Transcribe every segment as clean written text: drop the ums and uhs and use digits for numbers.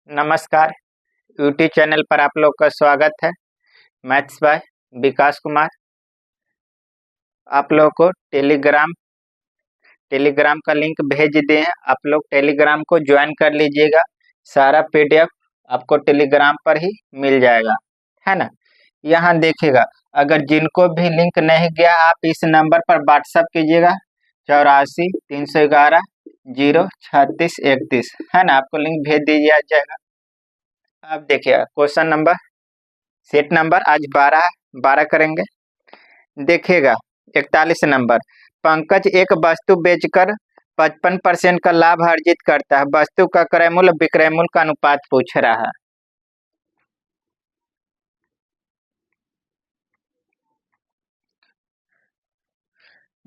नमस्कार। YouTube channel पर आप लोग का स्वागत है। मैथ्स बाय विकास कुमार। आप लोग को टेलीग्राम का लिंक भेज दिए हैं। आप लोग टेलीग्राम को ज्वाइन कर लीजिएगा। सारा पीडीएफ आपको टेलीग्राम पर ही मिल जाएगा, है ना। यहाँ देखिएगा, अगर जिनको भी लिंक नहीं गया आप इस नंबर पर व्हाट्सएप कीजिएगा 84 311 03631, है ना। आपको लिंक भेज दिया जाएगा। अब देखिए क्वेश्चन नंबर सेट नंबर आज 12 करेंगे। देखिएगा 41 नंबर, पंकज एक वस्तु बेचकर 55% का लाभ अर्जित करता है। वस्तु का क्रय मूल्य विक्रय मूल्य का अनुपात पूछ रहा है।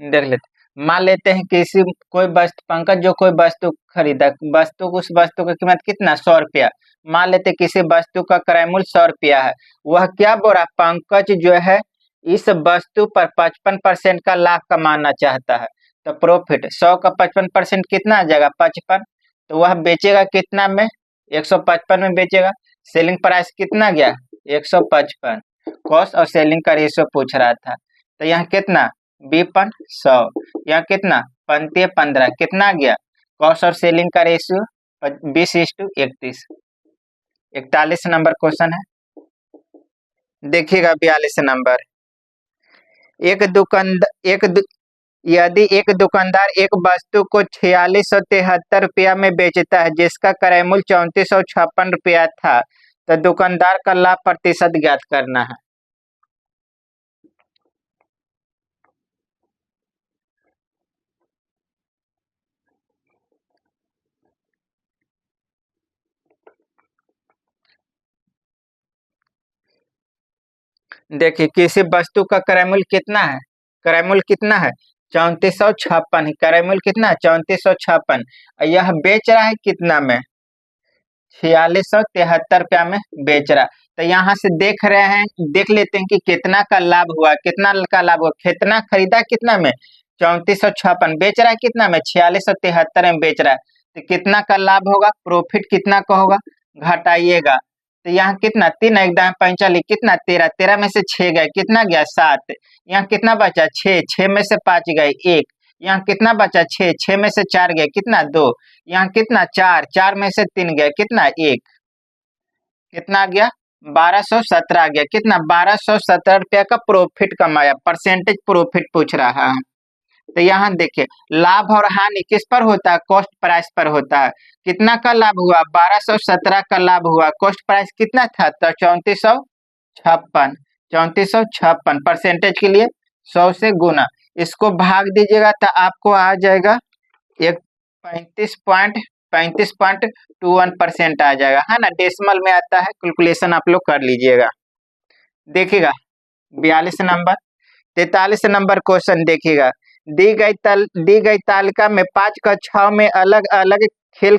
देख लेते, मान लेते हैं किसी कोई वस्तु, पंकज जो कोई वस्तु खरीदा, उस वस्तु की कीमत कितना, 100 रुपया। मान लेते किसी वस्तु का क्रय मूल्य 100 रुपया है। वह क्या बोल रहा, पंकज जो है इस वस्तु पर 55% का लाभ कमाना चाहता है। तो प्रॉफिट 100 का 55% कितना आ जाएगा, 55। तो वह बेचेगा कितना में, 155 में बेचेगा। सेलिंग प्राइस कितना गया, 155। कॉस्ट और सेलिंग का रेशियो पूछ रहा था। तो यहाँ कितना, 20/100। यहाँ कितना, 15 कितना गया, कॉस्ट और सेलिंग का रेशियो 20:31। 41 नंबर क्वेश्चन है। देखिएगा 42 नंबर, यदि एक दुकानदार एक वस्तु को 4673 रुपया में बेचता है जिसका क्रय मूल्य 3456 रुपया था, तो दुकानदार का लाभ प्रतिशत ज्ञात करना है। देखिए किसी वस्तु का क्रय मूल्य कितना है, क्रय मूल्य कितना है, 3456। क्रय मूल्य कितना है, 3456। यह बेच रहा है कितना में, 4673 रुपया में बेच रहा। तो यहाँ से देख रहे हैं, देख लेते हैं कि कितना का लाभ हुआ, कितना का लाभ हुआ। कितना खरीदा कितना में, 3456। बेच रहा है कितना में, 4673 में बेच रहा है। तो कितना का लाभ होगा, प्रॉफिट कितना का होगा, घटाइएगा। तो यहाँ कितना, 3 एकदम 45, कितना 13 में से 6 गए, कितना गया 7। यहाँ कितना बचा, 6 में से 5 गए 1। यहाँ कितना बचा, 6 में से 4 गए, कितना 2। यहाँ कितना 4 में से 3 गया, कितना 1। कितना आ गया, 1217 आ गया। कितना, 1217 रुपया का प्रॉफिट कमाया। परसेंटेज प्रॉफिट पूछ रहा है। तो यहाँ देखिए लाभ और हानि किस पर होता है, कॉस्ट प्राइस पर होता है। कितना का लाभ हुआ, 1217 का लाभ हुआ। कॉस्ट प्राइस कितना था, तो 3456। परसेंटेज के लिए 100 से गुना, इसको भाग दीजिएगा तो आपको आ जाएगा एक 35.21% आ जाएगा, है ना। डेसिमल में आता है, कैलकुलेशन आप लोग कर लीजिएगा। देखिएगा 42 नंबर, 43 नंबर क्वेश्चन देखिएगा। दी गई तालिका में 5 कक्षाओं में अलग अलग खेल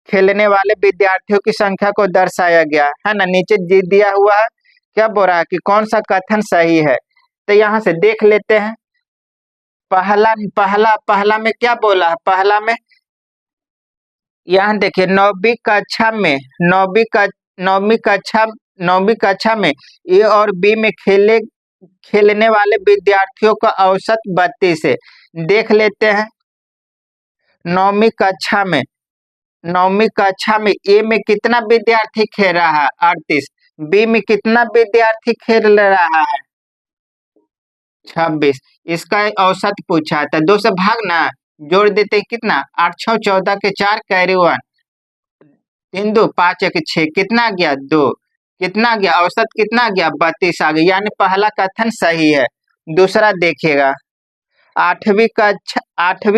खेलने वाले विद्यार्थियों की संख्या को दर्शाया गया है ना। नीचे दिया हुआ है, क्या बोल रहा है कि कौन सा कथन सही है। तो यहाँ से देख लेते हैं। पहला में क्या बोला है, पहला में यहाँ देखिए नौवीं कक्षा में ए और बी में खेलने वाले विद्यार्थियों का औसत 32 है। देख लेते हैं, नौवीं कक्षा में ए में कितना विद्यार्थी खेल रहा है, 38। बी में कितना विद्यार्थी खेल रहा है, 26। इसका औसत पूछा था, 2 से भागना, जोड़ देते कितना, 8 6 14 के 4 कैरी 1, 3 2 5 1 6, कितना गया 2। कितना गया, औसत कितना गया, 32 आ गया। यानी पहला कथन सही है। दूसरा देखिएगा, 8वीं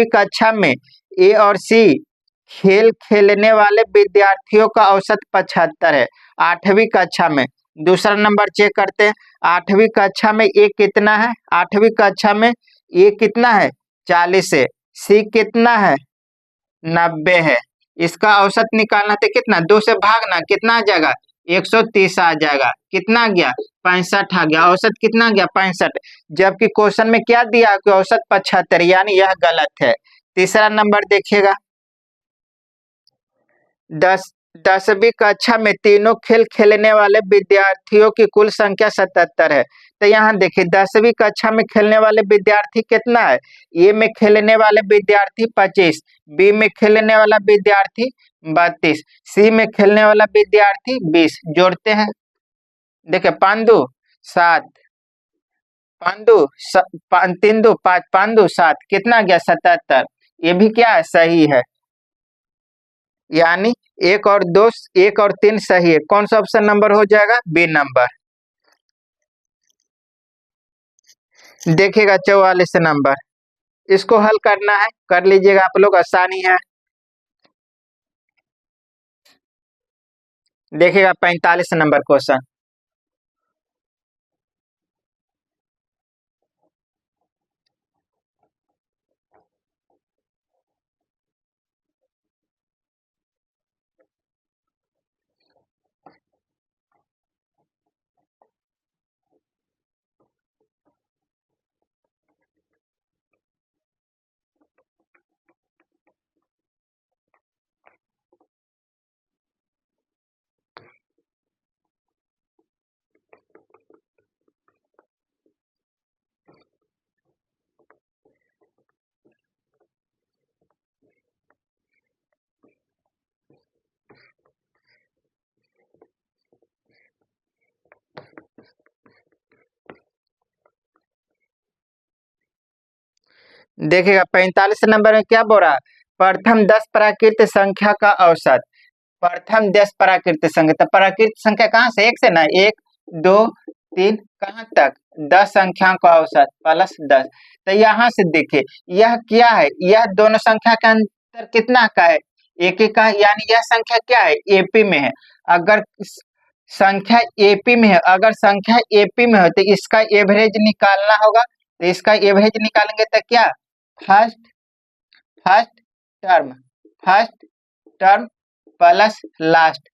कक्षा में ए और सी खेलने वाले विद्यार्थियों का औसत 75 है, 8वीं कक्षा में। दूसरा नंबर चेक करते हैं, 8वीं कक्षा में ए कितना है, 8वीं कक्षा में ए कितना है, 40 है। सी कितना है, 90 है। इसका औसत निकालना तो कितना, 2 से भागना, कितना आ जाएगा, 130 आ जाएगा। कितना गया, 65 आ गया। औसत कितना गया, 65। जबकि क्वेश्चन में क्या दिया कि औसत 75, यानी यह गलत है। तीसरा नंबर देखिएगा, दस 10वीं कक्षा में तीनों खेल खेलने वाले विद्यार्थियों की कुल संख्या 77 है। तो यहाँ देखिए 10वीं कक्षा में खेलने वाले विद्यार्थी कितना है? ए में खेलने वाले विद्यार्थी 25, बी में खेलने वाला विद्यार्थी 32, सी में खेलने वाला विद्यार्थी 20। जोड़ते हैं, देखिए 5 2 7, 3 2 5, 5 2 7, कितना गया? 77। ये भी क्या है? सही है, यानी 1 और 3 सही है। कौन सा ऑप्शन नंबर हो जाएगा? B number. देखिएगा 44 नंबर, इसको हल करना है, कर लीजिएगा आप लोग, आसानी है। देखिएगा 45 नंबर क्वेश्चन। देखिएगा 45 नंबर में क्या बोल रहा है? प्रथम 10 प्राकृत संख्या का औसत। प्रथम 10 प्राकृत संख्या, तो प्राकृत संख्या कहाँ से? एक से ना, 1 2 3 कहाँ तक? 10 संख्याओं का औसत प्लस 10। तो यहाँ से देखिए यह क्या है? यह दोनों संख्या का अंतर कितना का है? एक ही का है, यानी यह संख्या क्या है? एपी में है। अगर संख्या एपी में है, अगर संख्या एपी में हो तो इसका एवरेज निकालना होगा। तो इसका एवरेज निकालेंगे तो क्या? First first term first term plus last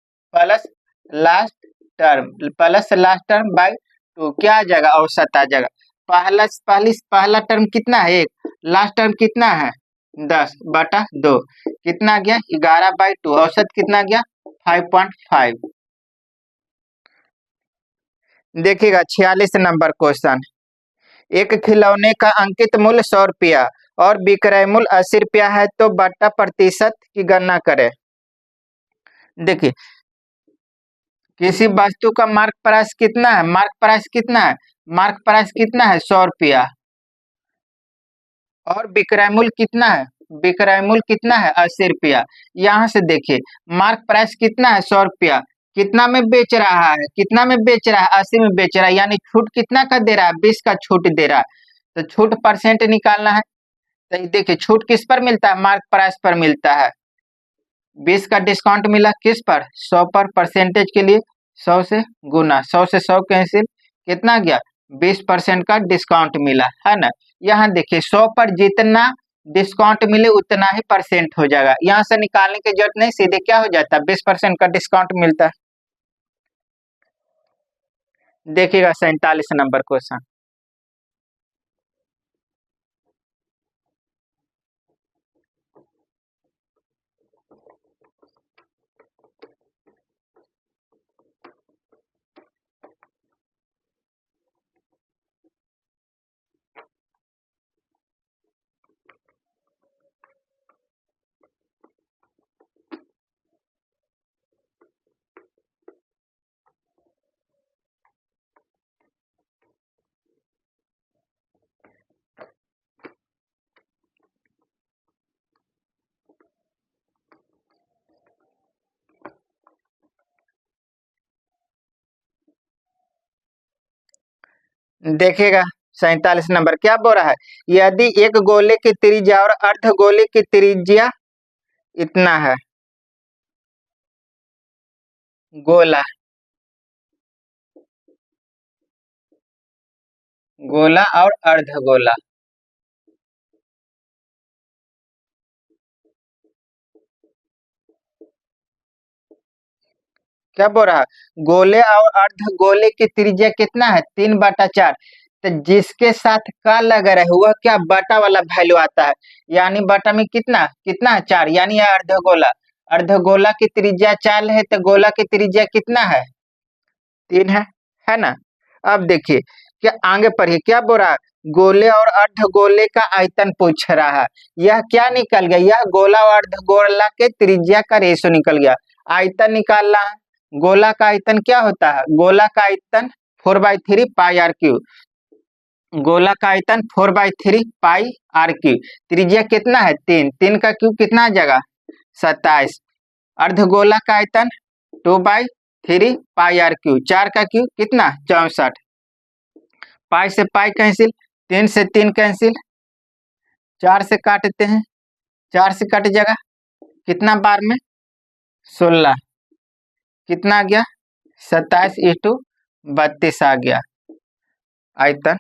term by 2, क्या आ जाएगा? औसत आ जाएगा। पहला टर्म कितना है? 1, लास्ट टर्म कितना है? 10/2, कितना गया? 11/2, औसत कितना गया? 5.5। देखिएगा 46 नंबर क्वेश्चन। एक खिलौने का अंकित मूल्य 100 रुपया और विक्रय मूल्य 80 रुपया है, तो बटा प्रतिशत की गणना करें। देखिए किसी वस्तु का मार्क प्राइस कितना है? मार्क प्राइस कितना है? 100 रुपया। और विक्रय मूल्य कितना है? विक्रय मूल्य कितना है? 80 रुपया। यहाँ से देखिए मार्क प्राइस कितना है? 100 रुपया। कितना में बेच रहा है? 80 में बेच रहा है, यानी छूट कितना का दे रहा है? 20 का छूट दे रहा है। तो छूट परसेंट निकालना है। तो देखिए छूट किस पर मिलता है? मार्क प्राइस पर मिलता है। 20 का डिस्काउंट मिला किस पर? 100 पर। परसेंटेज के लिए 100 से गुना, 100 से 100 कैंसिल, कितना गया? 20% का डिस्काउंट मिला है ना। यहाँ देखिए 100 पर जितना डिस्काउंट मिले उतना ही परसेंट हो जाएगा। यहाँ से निकालने की जरूरत नहीं, सीधे क्या हो जाता है? 20% का डिस्काउंट मिलता है। देखिएगा 47 नंबर क्वेश्चन। देखिएगा 47 नंबर क्या बोल रहा है? यदि एक गोले की त्रिज्या और अर्ध गोले की त्रिज्या इतना है, गोला गोला और अर्ध गोला, क्या बोल रहा है? गोले और अर्ध गोले की त्रिज्या कितना है? 3/4। तो जिसके साथ का लगा रहे वह क्या? बटा वाला वैल्यू आता है, यानी बटा में कितना कितना है? 4, यानी यह अर्ध गोला। अर्धगोला की त्रिज्या 4 है तो गोला की त्रिज्या कितना है? 3 है ना। अब देखिए क्या आगे पढ़िए क्या बोल रहा है, गोले और अर्धगोले का आयतन पूछ रहा है। यह क्या निकल गया, यह गोला और अर्धगोला के त्रिज्या का रेशो निकल गया। आयतन निकालना है, गोला का आयतन क्या होता है, गोला का आयतन 4/3 पाई आर क्यू, गोला का आयतन 4/3 पाई आर क्यू, त्रिज्या कितना है 3, 3 का क्यूब कितना आ जाएगा 27, अर्धगोला का आयतन 2/3 पाई आर क्यू, 4 का क्यूब कितना 64, पाई से पाई कैंसिल, 3 से 3 कैंसिल, 4 से काटते हैं, 4 से कट जाएगा कितना बार में 16, कितना आ गया 27/32 आ गया आयतन।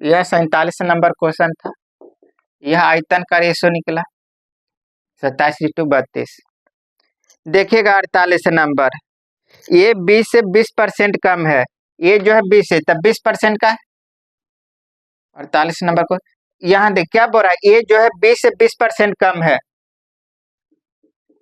यह 47 नंबर क्वेश्चन था, यह आयतन का रेशो निकला 27/32। देखिएगा 48 नंबर, ये 20 से 20% कम है, ये जो है 20 है तब 20% का है। 48 नंबर को यहाँ देख क्या बोल रहा है, ये जो है 20 से 20% कम है,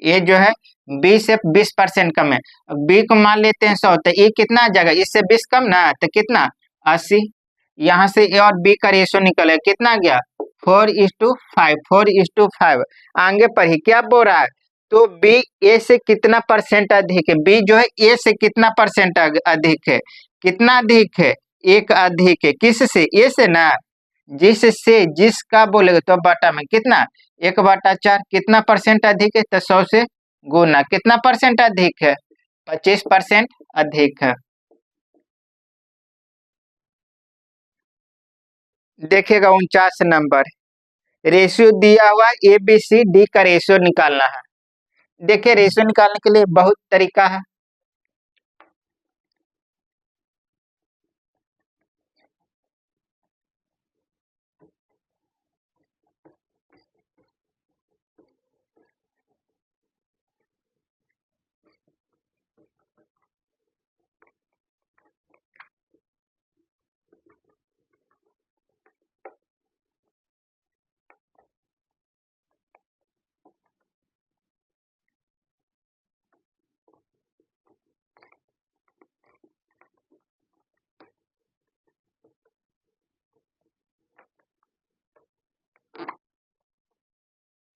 ये जो है 20 से 20% कम है। बी को मान लेते हैं 100, तो ये कितना आ जाएगा, इससे 20 कम ना तो कितना 80, यहाँ से ए और बी का रेशो निकले कितना गया 4:5, 4:5। आगे पढ़िए क्या बोल रहा है, तो बी ए से कितना परसेंट अधिक है, बी जो है ए से कितना परसेंट अधिक है, कितना अधिक है 1 अधिक है, किससे, ए से ना, जिससे, जिसका बोलेगा तो बटा में कितना 1/4, कितना परसेंट अधिक है तो 100 से गुना, कितना परसेंट अधिक है 25% अधिक है। देखिएगा 49 नंबर, रेशियो दिया हुआ ए बी सी डी का रेशियो निकालना है। देखिए रेशियो निकालने के लिए बहुत तरीका है,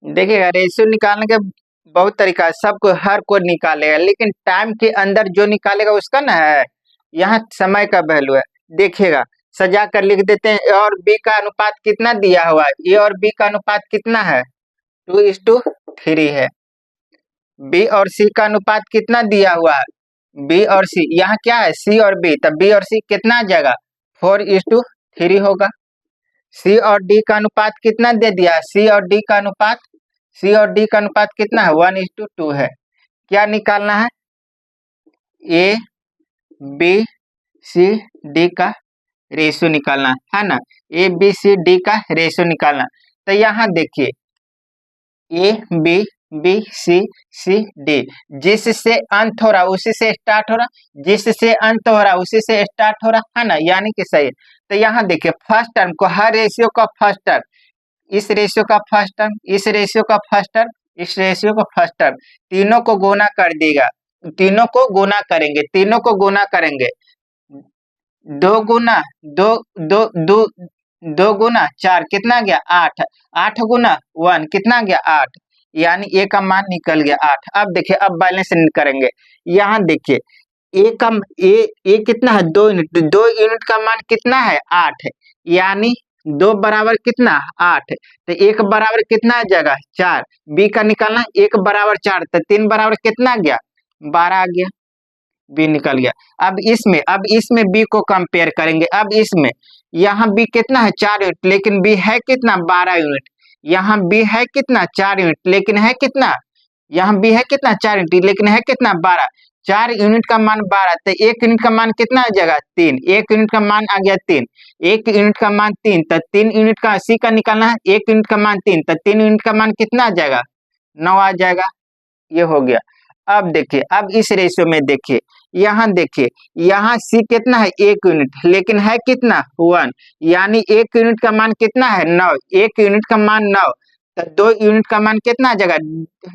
देखिएगा रेशियो निकालने के बहुत तरीका है, सबको हर कोई निकालेगा, लेकिन टाइम के अंदर जो निकालेगा उसका ना है, यहाँ समय का वैल्यू है। देखिएगा सजा कर लिख देते हैं, ए और बी का अनुपात कितना दिया हुआ है, ए और बी का अनुपात कितना है 2:3 है, बी और सी का अनुपात कितना दिया हुआ है, बी और सी, यहाँ क्या है सी और बी, तब बी और सी कितना आ जाएगा 4:3 होगा। सी और डी का अनुपात कितना दे दिया है, सी और डी का अनुपात, सी और डी का अनुपात कितना है 1:2 है। क्या निकालना है, ए बी सी डी का रेशियो निकालना है ना, ए बी सी डी का रेशियो निकालना। तो यहाँ देखिए A B B C C D, जिससे अंत हो रहा उसी से स्टार्ट हो रहा, जिससे अंत हो रहा उसी से स्टार्ट हो रहा है ना, यानी कि सही। तो यहाँ देखिए फर्स्ट टर्म को, हर रेशियो का फर्स्ट टर्म, इस रेशियो का फर्स्ट टर्म, इस रेशियो का फर्स्ट टर्म, इस रेशियो का फर्स्ट टर्म, तीनों को गुना कर देगा, तीनों को गुना करेंगे, तीनों को गुना करेंगे, 2 गुना 2 2 2 2 गुना 4 कितना गया 8, 8 गुना 1 कितना गया 8, यानी ए का मान निकल गया 8। अब देखिए अब बैलेंस करेंगे, यहाँ देखिए ए का ए कितना है 2 यूनिट, 2 यूनिट का मान कितना है 8 है, यानी 2 बराबर कितना 8, तो 1 बराबर कितना आ जाएगा 4, बी का निकालना 1 बराबर 4, तो 3 बराबर कितना आ गया 12 आ गया, बी निकल गया। अब इसमें बी को कंपेयर करेंगे, अब इसमें यहाँ बी कितना है 4 यूनिट, लेकिन बी है कितना 12 यूनिट, यहाँ बी है कितना 4 यूनिट, लेकिन है कितना, यहाँ बी है कितना 4 यूनिट, लेकिन है कितना 12, 4 यूनिट का मान 12, तो 1 यूनिट का मान कितना आ जाएगा 3, 1 यूनिट का मान आ गया 3, 1 यूनिट का मान 3, तो 3 यूनिट का सी का निकालना है, 1 यूनिट का मान 3, तो 3 यूनिट का मान कितना आ जाएगा 9 आ जाएगा, ये हो गया। अब देखिए, अब इस रेशियो में देखिए, यहाँ देखिए, यहाँ सी कितना है 1 यूनिट, लेकिन है कितना 1, यानी 1 यूनिट का मान कितना है 9, 1 यूनिट का मान 9, तो 2 यूनिट का मान कितना आ जाएगा,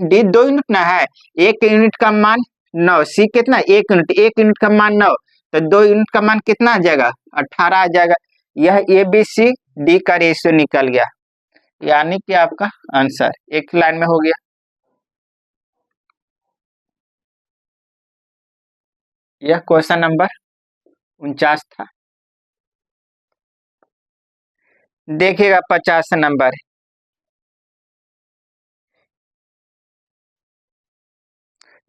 डी 2 यूनिट ना है, 1 यूनिट का मान 9, सी कितना 1 यूनिट, 1 यूनिट का मान 9, तो 2 यूनिट का मान कितना आ जाएगा 18 आ जाएगा। यह ए बी सी डी का रेशियो निकल गया, यानी कि आपका आंसर एक लाइन में हो गया। यह क्वेश्चन नंबर 49 था। देखिएगा 50 नंबर,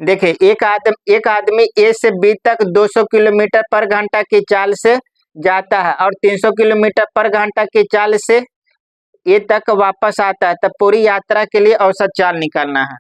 देखिए एक आदमी ए से बी तक 200 किलोमीटर पर घंटा की चाल से जाता है और 300 किलोमीटर पर घंटा की चाल से ए तक वापस आता है, तब पूरी यात्रा के लिए औसत चाल निकालना है।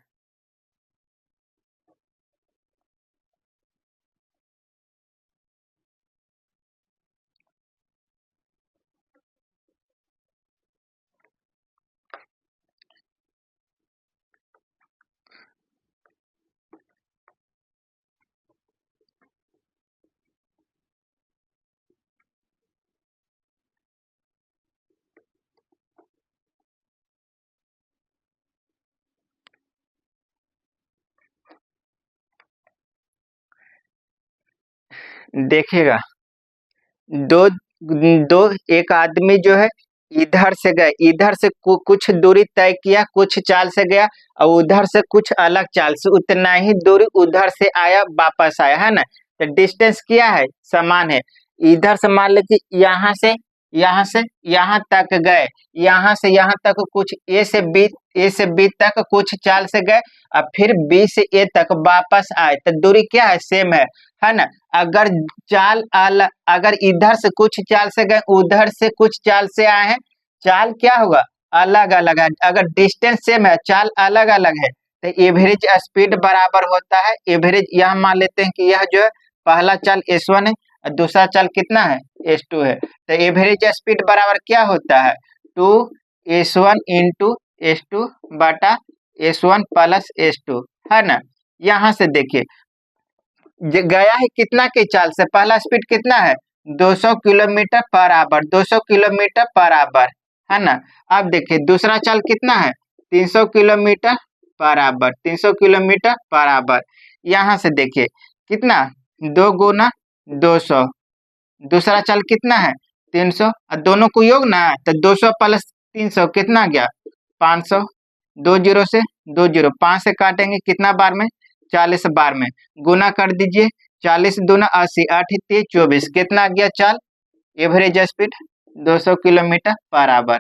देखिएगा, दो दो एक आदमी जो है इधर से गए, इधर से कुछ दूरी तय किया, कुछ चाल से गया, और उधर से कुछ अलग चाल से उतना ही दूरी उधर से आया, वापस आया, है ना। तो डिस्टेंस क्या है, समान है। इधर से मान लीजिए यहाँ से यहाँ तक गए, यहाँ से यहाँ तक कुछ ए से बी तक कुछ चाल से गए, और फिर बी से ए तक वापस आए, तो दूरी क्या है, सेम है ना। अगर अगर इधर से कुछ चाल से गए, उधर से कुछ चाल से आए हैं, चाल क्या होगा, अलग अलग है। अगर डिस्टेंस सेम है, चाल अलग अलग है, तो एवरेज स्पीड बराबर होता है एवरेज। यह मान लेते हैं कि यह जो है पहला चाल S1 है और दूसरा चाल कितना है S2 है, तो एवरेज स्पीड बराबर क्या होता है 2S1 इंटू S2 बटा S1 प्लस S2, है ना। यहाँ से देखिए गया है कितना की चाल से, पहला स्पीड कितना है 200 kilometre per hour, 200 kilometre per hour, है ना। अब देखिए दूसरा चाल कितना है 300 kilometre per hour, 300 kilometre per hour. यहाँ से देखिए कितना 2 गुना 200, दूसरा चाल कितना है 300, और दोनों को योग ना, तो 200 प्लस 300 कितना गया 500, 2 जीरो से 2 जीरो, 5 से काटेंगे कितना बार में 40 बार में, गुना कर दीजिए 40 दूना 80, 8 3 24, कितना गया चाल average speed 200 kilometre per hour.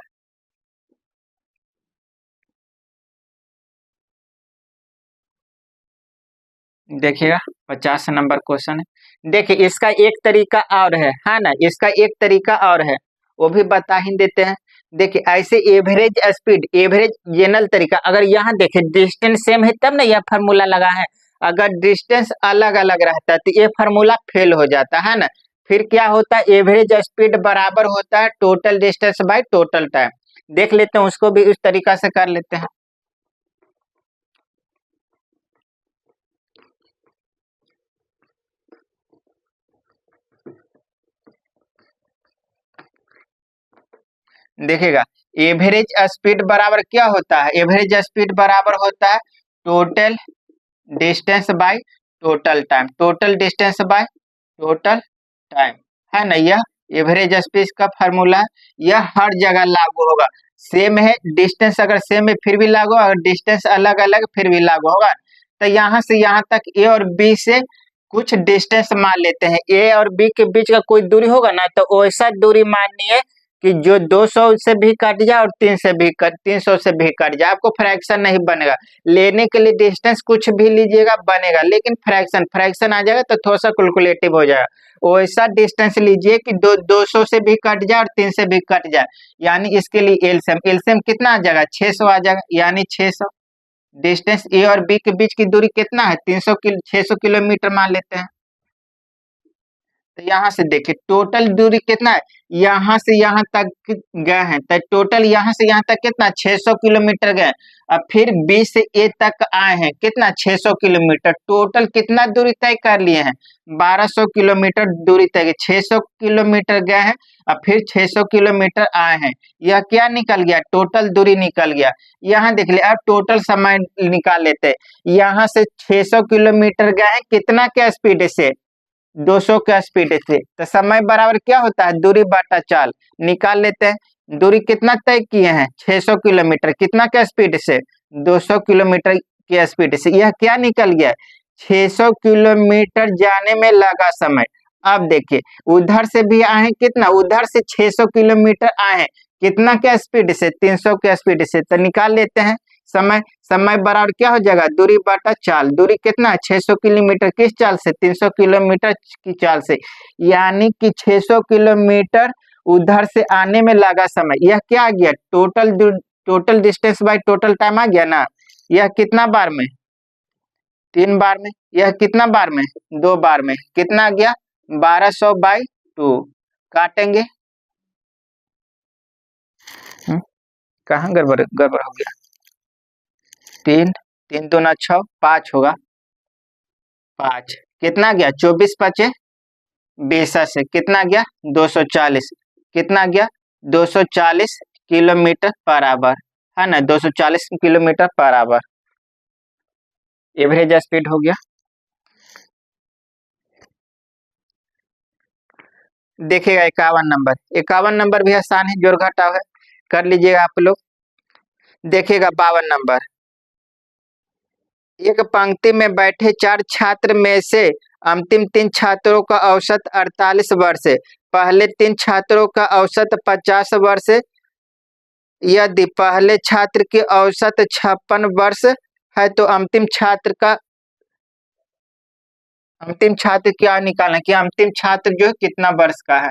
देखिएगा 50 नंबर क्वेश्चन है। देखिए इसका एक तरीका और है ना, इसका एक तरीका और है, वो भी बता ही देते हैं। देखिए ऐसे एवरेज स्पीड, एवरेज जनरल तरीका, अगर यहाँ देखे डिस्टेंस सेम है तब ना यह फार्मूला लगा है, अगर डिस्टेंस अलग अलग रहता है तो ये फार्मूला फेल हो जाता है ना। फिर क्या होता है, एवरेज स्पीड बराबर होता है total distance by total time. देख लेते हैं उसको भी, उस तरीका से कर लेते हैं। देखिएगा एवरेज स्पीड बराबर क्या होता है, एवरेज स्पीड बराबर होता है total distance by total time, total distance by total time, है ना। यह एवरेज स्पीड का फार्मूला है, यह हर जगह लागू होगा। सेम है डिस्टेंस, अगर सेम है फिर भी लागू, अगर डिस्टेंस अलग अलग फिर भी लागू होगा। तो यहाँ से यहाँ तक ए और बी से कुछ डिस्टेंस मान लेते हैं, ए और बी के बीच का कोई दूरी होगा ना, तो वैसा दूरी माननी है कि जो 200 से भी कट जाए और 300 से भी कट जाए, आपको फ्रैक्शन नहीं बनेगा। लेने के लिए डिस्टेंस कुछ भी लीजिएगा बनेगा, लेकिन फ्रैक्शन फ्रैक्शन आ जाएगा तो थोड़ा सा कैलकुलेटिव हो जाएगा। वैसा डिस्टेंस लीजिए कि 200 से भी कट जाए और 3 से भी कट जाए, यानी इसके लिए एलसीएम कितना आ जाएगा 600 आ जाएगा, यानी 600। डिस्टेंस ए और बी के बीच की दूरी कितना है 600 किलोमीटर मान लेते हैं। तो यहाँ से देखिए टोटल दूरी कितना है, यहाँ से यहाँ तक गए हैं, तो टोटल यहाँ से यहाँ तक कितना 600 किलोमीटर गए। अब फिर बी से ए तक आए हैं, कितना 600 किलोमीटर। टोटल कितना दूरी तय कर लिए हैं, 1200 किलोमीटर दूरी तय, 600 किलोमीटर गए हैं, अब फिर 600 किलोमीटर आए हैं। यह क्या निकल गया, टोटल दूरी निकल गया। यहाँ देख लिया, अब टोटल समय निकाल लेते हैं। यहाँ से 600 किलोमीटर गए हैं, कितना के स्पीड से, 200 के स्पीड से। तो समय बराबर क्या होता है, दूरी बटा चाल। निकाल लेते हैं, दूरी कितना तय किए हैं 600 किलोमीटर, कितना के स्पीड से, 200 किलोमीटर के स्पीड से। यह क्या निकल गया, 600 किलोमीटर जाने में लगा समय। अब देखिए उधर से भी आए हैं, कितना, उधर से 600 किलोमीटर आए हैं, कितना के स्पीड से, 300 के स्पीड से। तो निकाल लेते हैं समय। समय बराबर क्या हो जाएगा, दूरी बटा चाल। दूरी कितना, 600 किलोमीटर, किस चाल से, 300 किलोमीटर की चाल से। यानी कि 600 किलोमीटर उधर से आने में लगा समय। यह क्या आ गया, total distance by total time आ गया ना। यह कितना बार में, 3 बार में। यह कितना बार में, 2 बार में। कितना आ गया, 1200/2। काटेंगे, कहाँ गड़बड़ गड़बड़ हो गया, 3 3 दूना 6, 5 होगा, 5 कितना गया, 24 5 20 से कितना गया, 240। कितना गया, 240 किलोमीटर पर आवर, है ना, 240 kilometre per hour average speed हो गया। देखिएगा 51 नंबर, 51 नंबर भी आसान है, जोड़ घटाव है, कर लीजिएगा आप लोग। देखिएगा 52 नंबर, एक पंक्ति में बैठे 4 छात्र में से अंतिम 3 छात्रों का औसत 48 वर्ष है, पहले 3 छात्रों का औसत 50 वर्ष है। यदि पहले छात्र की औसत 56 वर्ष है तो अंतिम छात्र क्या निकालना, कि अंतिम छात्र जो है कितना वर्ष का है।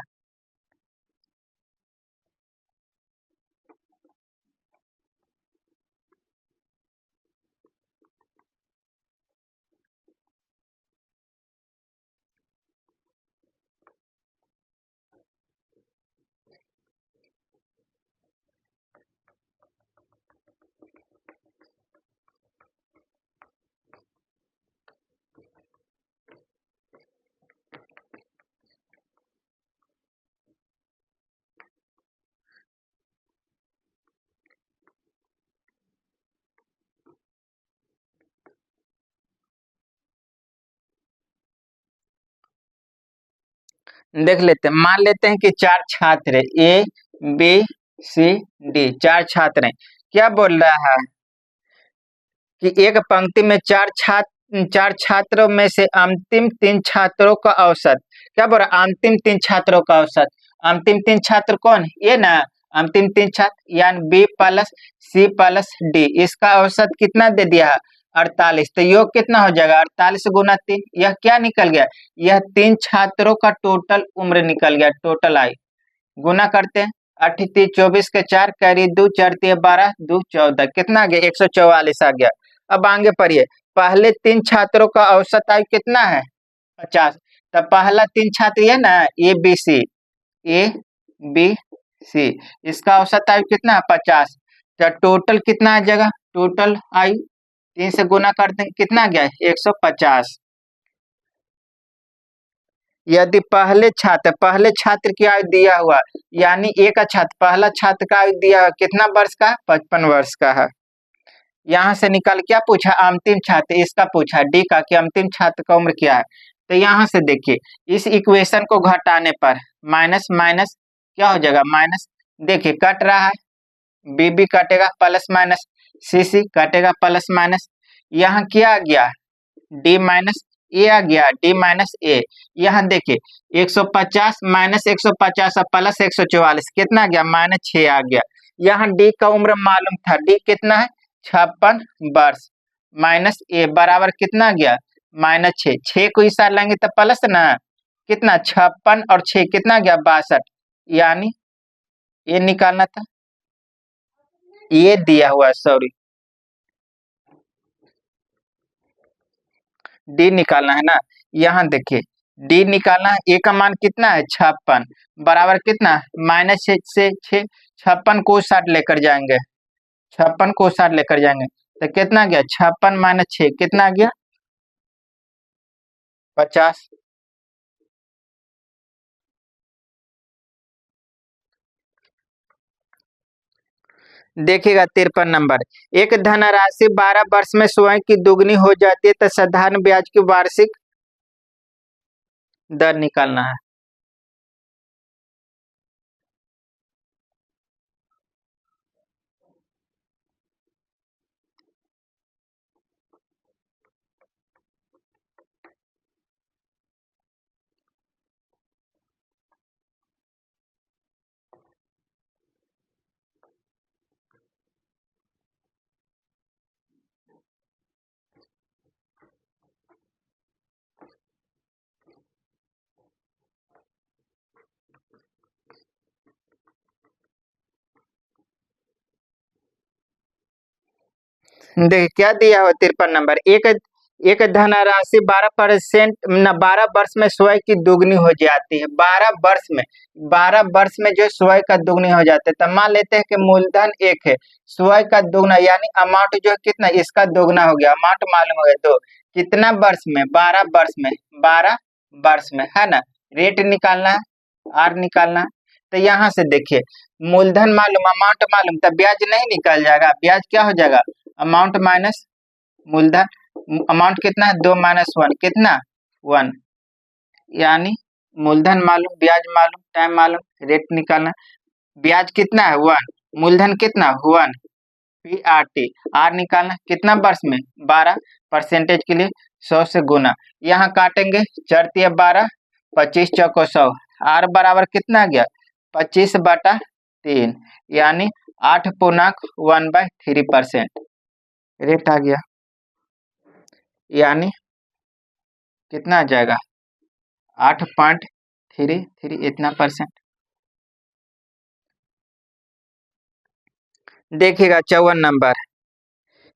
देख लेते हैं, मान लेते हैं कि 4 छात्र है, ए बी सी डी, 4 छात्र हैं। क्या बोल रहा है कि एक पंक्ति में 4 छात्रों में से अंतिम 3 छात्रों का औसत, क्या बोल रहा है, अंतिम 3 छात्रों का औसत। अंतिम 3 छात्र कौन, ये ना, अंतिम 3 छात्र यानी B plus C plus D, इसका औसत कितना दे दिया है, 48। तो योग कितना हो जाएगा, 48 गुना 3। यह क्या निकल गया, यह 3 छात्रों का टोटल उम्र निकल गया, टोटल आयु। गुना करते हैं, 8 3 24 के 4 कैरी 2 4 3 12 2 14, कितना आ गया, 144 आ गया। अब आगे पढ़िए, पहले 3 छात्रों का औसत आयु कितना है, 50। तो पहला 3 छात्र है ना, ए बी सी, इसका औसत आयु कितना है, 50। तो टोटल कितना आ जाएगा, टोटल आयु 3 से गुना करते हैं, कितना आ गया, 150। यदि पहले छात्र की आयु दिया हुआ, यानी एक छात्र, पहला छात्र का आयु दिया हुआ कितना वर्ष का, 55 वर्ष का है। यहाँ से निकाल क्या पूछा, अंतिम छात्र, इसका पूछा डी का कि अंतिम छात्र का उम्र क्या है। तो यहाँ से देखिए इस इक्वेशन को घटाने पर माइनस माइनस क्या हो जाएगा, माइनस। देखिए कट रहा है, बी बी कटेगा, प्लस माइनस, सी सी कटेगा, प्लस माइनस। यहाँ क्या आ गया, डी माइनस ए आ गया, डी माइनस ए। यहाँ देखिए 150 माइनस 150 और प्लस 144 कितना आ गया, -6 आ गया। यहाँ डी का उम्र मालूम था, डी कितना है, 56 वर्ष, माइनस ए बराबर कितना आ गया, -6। 6 को इस साइड लाएंगे तो प्लस ना, कितना 56 और 6 कितना आ गया, 62। यानी ये निकालना था, ये दिया हुआ है, सॉरी डी निकालना है ना। यहाँ देखिए डी निकालना है। ए का मान कितना है 56 बराबर कितना -6 से 6 56 को 60 लेकर जाएंगे 56 को 60 लेकर जाएंगे तो कितना गया 56 - 6 कितना गया 50। देखिएगा 53 नंबर। एक धनराशि 12 वर्ष में स्वयं की दुगनी हो जाती है तो साधारण ब्याज की वार्षिक दर निकालना है। देखिए क्या दिया हुआ 53 नंबर। एक धनराशि 12% 12 वर्ष में स्वयं की दुगनी हो जाती है। 12 वर्ष में जो स्वयं का दुगनी हो जाता है तो मान लेते हैं कि मूलधन 1 है, स्वयं का दुगना यानी अमाउंट जो है कितना इसका दुगना हो गया, अमाउंट मालूम हो गया। तो कितना वर्ष में 12 वर्ष में 12 वर्ष में है ना। रेट निकालना है, आर निकालना है। तो यहाँ से देखिए मूलधन मालूम अमाउंट मालूम तब ब्याज नहीं निकल जाएगा। ब्याज क्या हो जाएगा अमाउंट माइनस मूलधन। अमाउंट कितना है 2 - 1 कितना 1 यानी मूलधन मालूम ब्याज मालूम टाइम मालूम रेट निकालना। ब्याज कितना है 1 मूलधन कितना 1 PRT आर निकालना कितना वर्ष में 12 परसेंटेज के लिए 100 से गुना। यहाँ काटेंगे 4 × 12 25 चौको 100 आर बराबर कितना आ गया 25/3 यानी 8.1/3% रेट आ गया यानी कितना आ जाएगा 8.33 इतना %। देखिएगा 54 नंबर।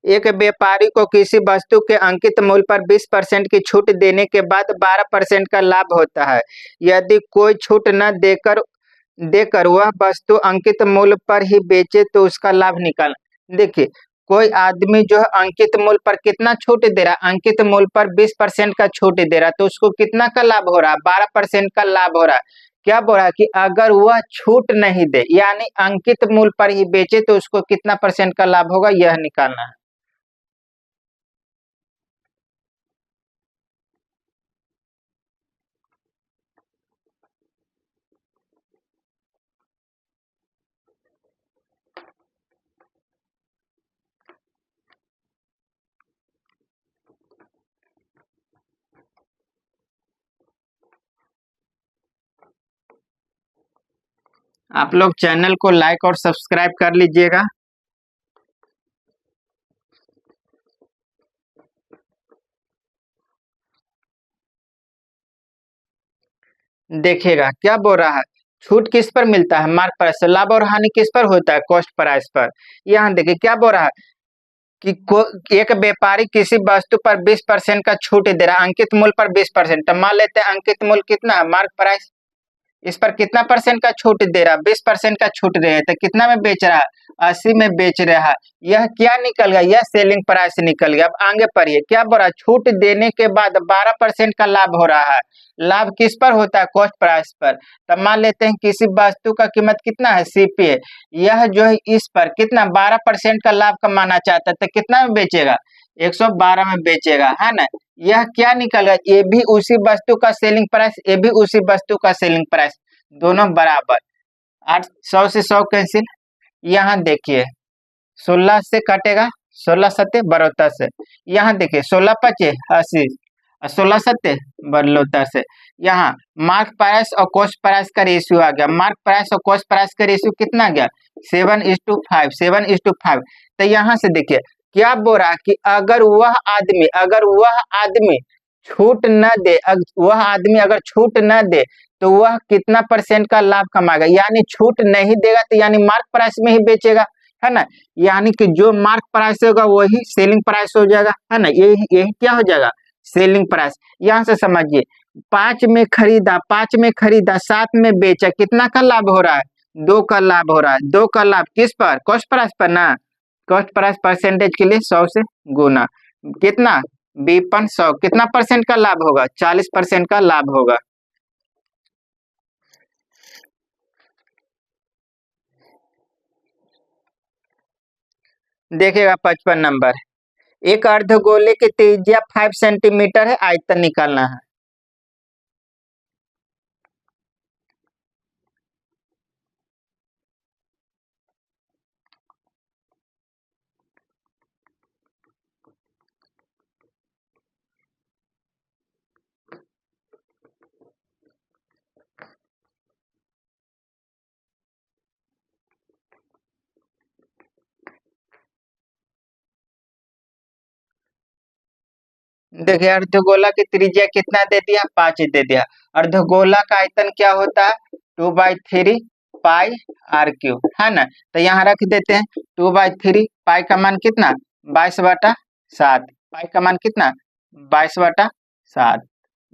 एक व्यापारी को किसी वस्तु के अंकित मूल्य पर 20% की छूट देने के बाद 12% का लाभ होता है। यदि कोई छूट न देकर वह वस्तु अंकित मूल्य पर ही बेचे तो उसका लाभ निकालना। देखिए कोई आदमी जो है अंकित मूल्य पर कितना छूट दे रहा है, अंकित मूल्य पर 20% का छूट दे रहा है तो उसको कितना का लाभ हो रहा है 12% का लाभ हो रहा है। क्या बोल रहा है कि अगर वह छूट नहीं दे यानी अंकित मूल्य पर ही बेचे तो उसको कितना % का लाभ होगा यह निकालना है। आप लोग चैनल को लाइक और सब्सक्राइब कर लीजिएगा। देखिएगा क्या बोल रहा है छूट किस पर मिलता है मार्क प्राइस से, लाभ और हानि किस पर होता है कॉस्ट प्राइस पर। यहाँ देखिए क्या बोल रहा है कि एक व्यापारी किसी वस्तु पर 20% का छूट दे रहा है अंकित मूल्य पर 20%। तो मान लेते हैं अंकित मूल्य कितना है मार्क प्राइस, इस पर कितना % का छूट दे रहा है 20% का छूट दे रहा है तो कितना में बेच रहा है 80 में बेच रहा है। यह क्या निकल गया यह सेलिंग प्राइस निकल गया। अब आगे पढ़िए क्या बोल रहा है छूट देने के बाद 12% का लाभ हो रहा है। लाभ किस पर होता है कॉस्ट प्राइस पर। तब मान लेते हैं किसी वस्तु का कीमत कितना है CP है, यह जो है इस पर कितना 12% का लाभ कमाना चाहता है तो कितना में बेचेगा 112 में बेचेगा है ना। यह क्या निकल गया ये भी उसी वस्तु का सेलिंग प्राइस, ये भी उसी वस्तु का सेलिंग प्राइस, दोनों बराबर। 100 से 100 कैंसिल। यहाँ देखिए 16 से कटेगा 16 सत्ते 72 से। यहाँ देखिए 16 पचे 80 16 सत्ते 72 से। यहाँ मार्क प्राइस और कॉस्ट प्राइस का रेशियो आ गया। मार्क प्राइस और कॉस्ट प्राइस का रेशियो कितना गया 7:5 7:5। तो यहाँ से देखिए क्या बोल रहा है कि अगर वह आदमी छूट न दे, वह आदमी अगर छूट न दे तो वह कितना % का लाभ कमाएगा। यानी छूट नहीं देगा तो यानी मार्क प्राइस में ही बेचेगा है ना। यानी कि जो मार्क प्राइस होगा वही सेलिंग प्राइस हो जाएगा है ना। यही क्या हो जाएगा सेलिंग प्राइस। यहाँ से समझिए 5 में खरीदा, 5 में खरीदा, 7 में बेचा, कितना का लाभ हो रहा है? 2 का लाभ हो रहा है। 2 का लाभ किस पर? कॉस्ट प्राइस पर ना। कॉस्ट प्राइस परसेंटेज के लिए 100 से गुना, कितना? 100 कितना परसेंट का लाभ होगा? 40% का लाभ होगा। देखिएगा 55 नंबर, एक अर्धगोले की त्रिज्या 5 सेंटीमीटर है, आयतन निकालना है। देखिए अर्धगोला की त्रिज्या कितना दे दिया? 5 दे दिया। अर्धगोला का आयतन क्या होता है? 2/3 पाई आर क्यूब, है ना। तो यहाँ रख देते हैं 2/3, पाई का मान कितना? 22/7। पाई का मान कितना? 22/7।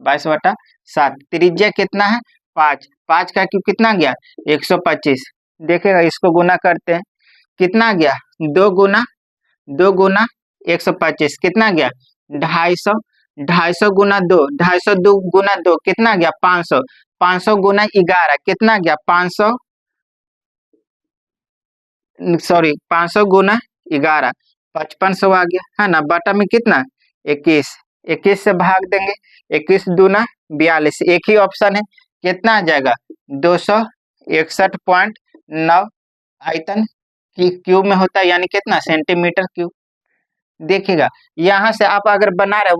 22/7। त्रिज्या कितना है? 5। 5 का क्यूब कितना गया? 125। देखिएगा इसको गुना करते हैं, कितना गया? 2 गुना 125 कितना गया? 250। 250 गुना 2, 250 गुना 2 कितना गया? 500। 500 गुना 11 कितना गया? 500, सॉरी 500 गुना 11 5500 आ गया, है ना। बटा में कितना? 21। 21 से भाग देंगे, 21 दूना 42, एक ही ऑप्शन है, कितना आ जाएगा? 261.9 आयतन की क्यूब में होता है, यानी कितना? Centimetre cube. देखिएगा यहाँ से आप अगर बना रहे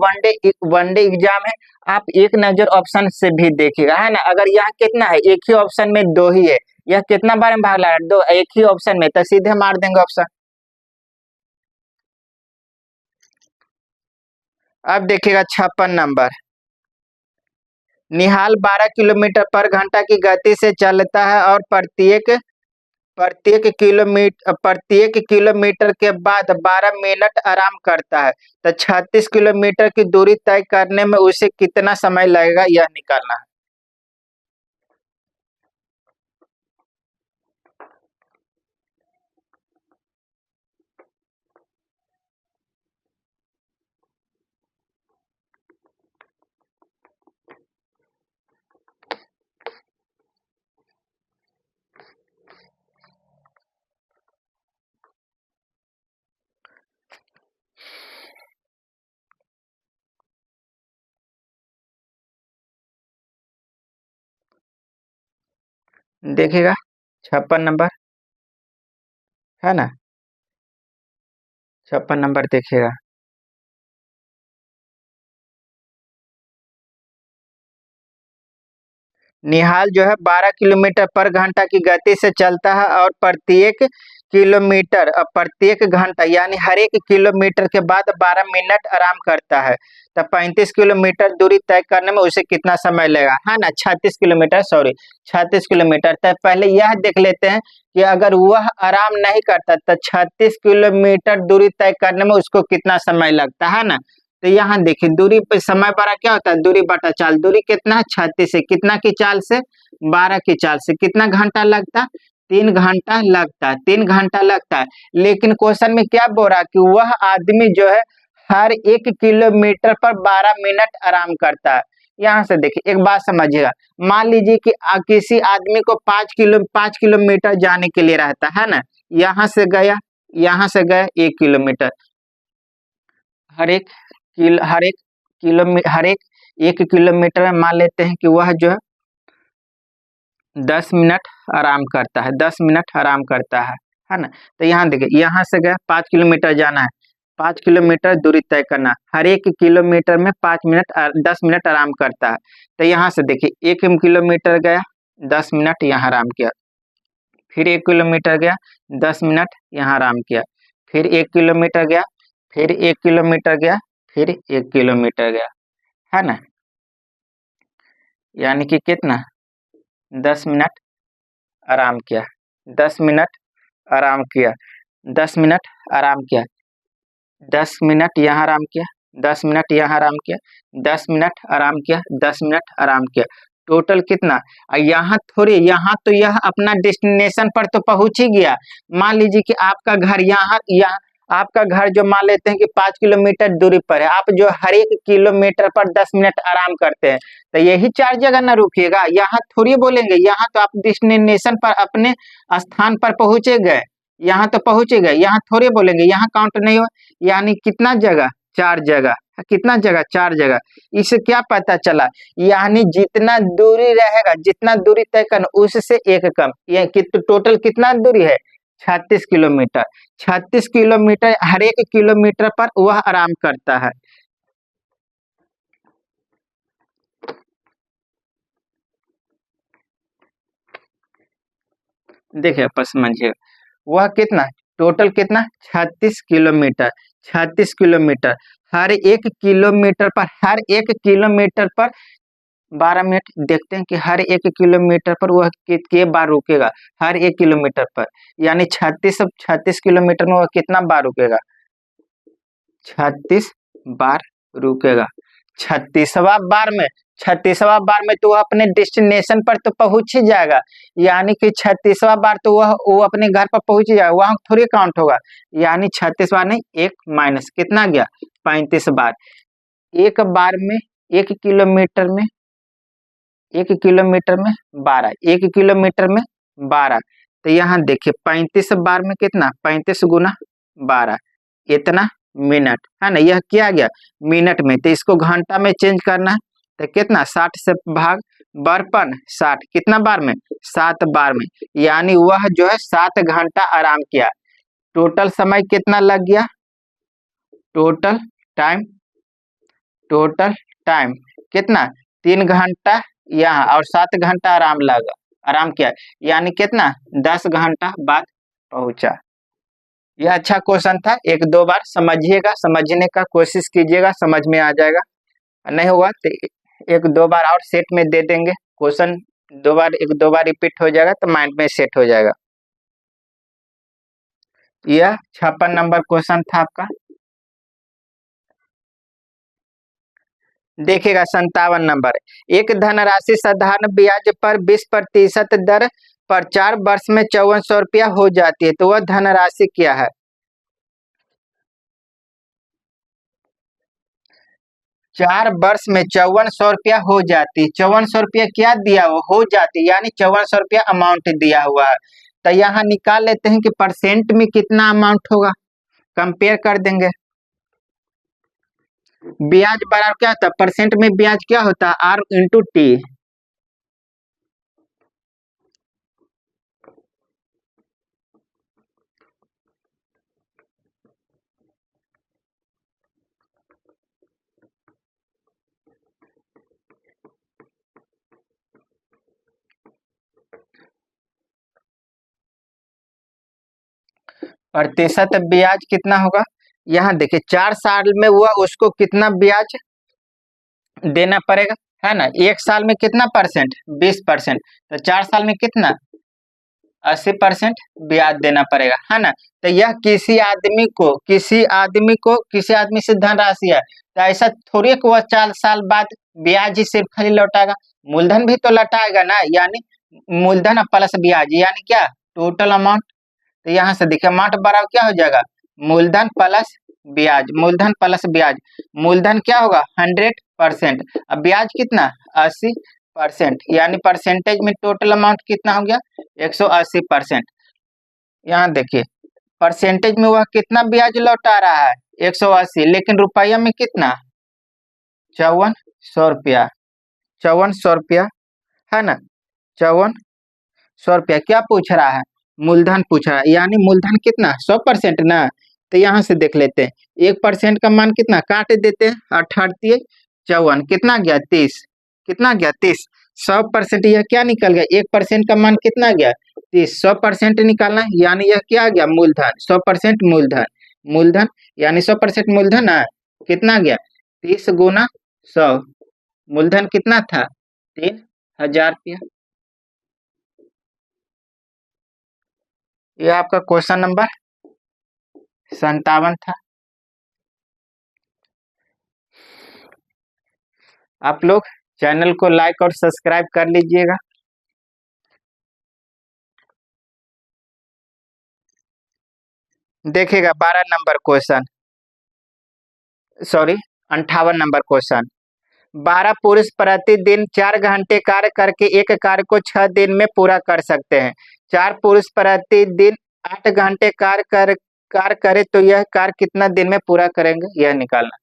वनडे एग्जाम है, आप एक नजर ऑप्शन से भी देखिएगा, है ना। अगर यहाँ कितना है? एक ही ऑप्शन में 2 ही है, यह कितना बार में भाग ला रहा है? 2, एक ही ऑप्शन में, तो सीधे मार देंगे ऑप्शन। अब देखिएगा 56 नंबर, निहाल 12 किलोमीटर पर घंटा की गति से चलता है और प्रत्येक किलोमीटर के बाद 12 मिनट आराम करता है, तो 36 किलोमीटर की दूरी तय करने में उसे कितना समय लगेगा, यह निकालना है। देखिएगा 56 नंबर, है ना। 56 नंबर देखिएगा, निहाल जो है 12 किलोमीटर पर घंटा की गति से चलता है और प्रत्येक घंटा यानी हर एक किलोमीटर के बाद 12 मिनट आराम करता है, तो 35 किलोमीटर दूरी तय करने में उसे कितना समय लगेगा, है ना। 36 किलोमीटर, सॉरी 36 किलोमीटर। तो पहले यह देख लेते हैं कि अगर वह आराम नहीं करता तो 36 किलोमीटर दूरी तय करने में उसको कितना समय लगता है ना। तो यहाँ देखिए दूरी पे समय बड़ा क्या होता है? दूरी बटा चाल। दूरी कितना है? 36 से कितना की चाल से? 12 की चाल से कितना घंटा लगता? 3 घंटा लगता है, 3 घंटा लगता है। लेकिन क्वेश्चन में क्या बोल रहा है कि वह आदमी जो है हर एक किलोमीटर पर 12 मिनट आराम करता है। यहाँ से देखिए एक बात समझिएगा, मान लीजिए कि किसी आदमी को 5 किलोमीटर जाने के लिए रहता है ना। यहाँ से गया, यहाँ से गया 1 किलोमीटर, हर एक 1 किलोमीटर में मान लेते हैं कि वह जो है 10 मिनट आराम करता है, 10 मिनट आराम करता है ना। तो यहाँ देखिए यहाँ से गया 5 किलोमीटर जाना है, 5 किलोमीटर दूरी तय करना, हर एक किलोमीटर में 10 मिनट आराम करता है। तो यहाँ से देखिए 1 किलोमीटर गया 10 मिनट यहाँ आराम किया, फिर 1 किलोमीटर गया 10 मिनट यहाँ आराम किया, फिर 1 किलोमीटर गया, फिर 1 किलोमीटर गया, फिर 1 किलोमीटर गया, है ना। यानी कि कितना? 10 मिनट आराम किया, 10 मिनट आराम किया, 10 मिनट आराम किया, 10 मिनट यहाँ आराम किया, 10 मिनट यहाँ आराम किया, 10 मिनट आराम किया, 10 मिनट आराम किया, टोटल कितना। यहाँ थोड़ी, यहाँ तो यह अपना डेस्टिनेशन पर तो पहुंच ही गया। मान लीजिए कि आपका घर यहाँ आपका घर जो मान लेते हैं कि 5 किलोमीटर दूरी पर है, आप जो हर एक किलोमीटर पर 10 मिनट आराम करते हैं, तो यही 4 जगह ना रुकिएगा। यहाँ थोड़ी बोलेंगे, यहाँ तो आप डेस्टिनेशन पर अपने स्थान पर पहुंचे गए, यहाँ तो पहुंचे गए, यहाँ थोड़े बोलेंगे यहाँ काउंट नहीं हो। यानी कितना जगह, 4 जगह, कितना जगह, 4 जगह। इससे क्या पता चला, यानी जितना दूरी रहेगा, जितना दूरी तय करना उससे एक कम, ये टोटल कितना दूरी है, 36 किलोमीटर। 36 किलोमीटर, हर एक किलोमीटर पर वह आराम करता है। देखिए पर समझिए, वह कितना, टोटल कितना, 36 किलोमीटर। 36 किलोमीटर, हर एक किलोमीटर पर, हर एक किलोमीटर पर 12 मिनट। देखते हैं कि हर एक किलोमीटर पर वह के बार रुकेगा, हर एक किलोमीटर पर। यानी 36 किलोमीटर में वह कितना बार रुकेगा, 36 बार रुकेगा। 36वां बार में तो वह अपने डेस्टिनेशन पर तो पहुंच ही जाएगा। यानी कि 36वां बार तो वो अपने घर पर पहुंच ही जाएगा, वहां थोड़ी काउंट होगा। यानी 36 बार नहीं, एक माइनस कितना गया, 35 बार। एक बार में, एक किलोमीटर में, एक किलोमीटर में 12, एक किलोमीटर में 12। तो यहाँ देखिए 35 बार में कितना, 35 गुना 12, इतना मिनट है ना। यह क्या गया, मिनट में। तो इसको घंटा में चेंज करना है, तो कितना, 60 से भाग बरपन 60, कितना बार में, 7 बार में। यानी वह जो है 7 घंटा आराम किया। टोटल समय कितना लग गया, टोटल टाइम, टोटल टाइम कितना, 3 घंटा यहाँ और 7 घंटा आराम लगा, आराम किया। यानी कितना, 10 घंटा बाद पहुंचा। यह अच्छा क्वेश्चन था, एक दो बार समझिएगा, समझने का कोशिश कीजिएगा, समझ में आ जाएगा। नहीं हुआ तो एक दो बार और सेट में दे देंगे क्वेश्चन, दो बार, एक दो बार रिपीट हो जाएगा तो माइंड में सेट हो जाएगा। यह 56 नंबर क्वेश्चन था आपका। देखिएगा 57 नंबर, एक धनराशि साधारण ब्याज पर 20% दर पर 4 वर्ष में 5400 रुपया हो जाती है, तो वह धनराशि क्या है। 4 वर्ष में 5400 रुपया हो जाती, 5400 रुपया क्या दिया, वो हो जाती, यानी 5400 रुपया अमाउंट दिया हुआ है। तो यहाँ निकाल लेते हैं कि परसेंट में कितना अमाउंट होगा, कंपेयर कर देंगे। ब्याज बराबर क्या होता है, परसेंट में ब्याज क्या होता है, आर इंटू टी। प्रतिशत ब्याज कितना होगा, यहाँ देखिए 4 साल में वह उसको कितना ब्याज देना पड़ेगा, है ना। 1 साल में कितना परसेंट, 20%, तो 4 साल में कितना, 80% ब्याज देना पड़ेगा, है ना। तो यह किसी आदमी को, किसी आदमी से धनराशि है, तो ऐसा थोड़ी कि वह 4 साल बाद ब्याज ही सिर्फ खाली लौटाएगा, मूलधन भी तो लौटाएगा ना। यानी मूलधन प्लस ब्याज, यानी क्या, टोटल अमाउंट। तो यहाँ से देखिए अमाउंट बराबर क्या हो जाएगा, मूलधन प्लस ब्याज, मूलधन प्लस ब्याज। मूलधन क्या होगा 100%, अब ब्याज कितना 80%, यानी परसेंटेज में टोटल अमाउंट कितना हो गया 180%। यहाँ देखिए परसेंटेज में वह कितना ब्याज लौटा रहा है 180, लेकिन रुपया में कितना 5400 रुपया, 5400 रुपया, है ना। 5400 रुपया क्या पूछ रहा है, मूलधन पूछ रहा है। यानी मूलधन कितना 100% ना। तो यहाँ से देख लेते हैं 1% का मान कितना, काट देते हैं, 88 54, कितना गया 30, कितना गया 30। 100% यह क्या निकल गया, 1% का मान कितना गया 30, 100% निकालना, यानी यह क्या आ गया मूलधन, 100% मूलधन, मूलधन यानी 100% मूलधन है, कितना गया 30 गुना 100, मूलधन कितना था 3000 रुपया। यह आपका क्वेश्चन नंबर 57 था। आप लोग चैनल को लाइक और सब्सक्राइब कर लीजिएगा। देखिएगा 12 number question, sorry 58 number question. 12 पुरुष प्रतिदिन 4 घंटे कार्य करके एक कार्य को 6 दिन में पूरा कर सकते हैं। 4 पुरुष प्रतिदिन 8 घंटे कार्य करे तो यह कार्य कितना दिन में पूरा करेंगे, यह निकालना।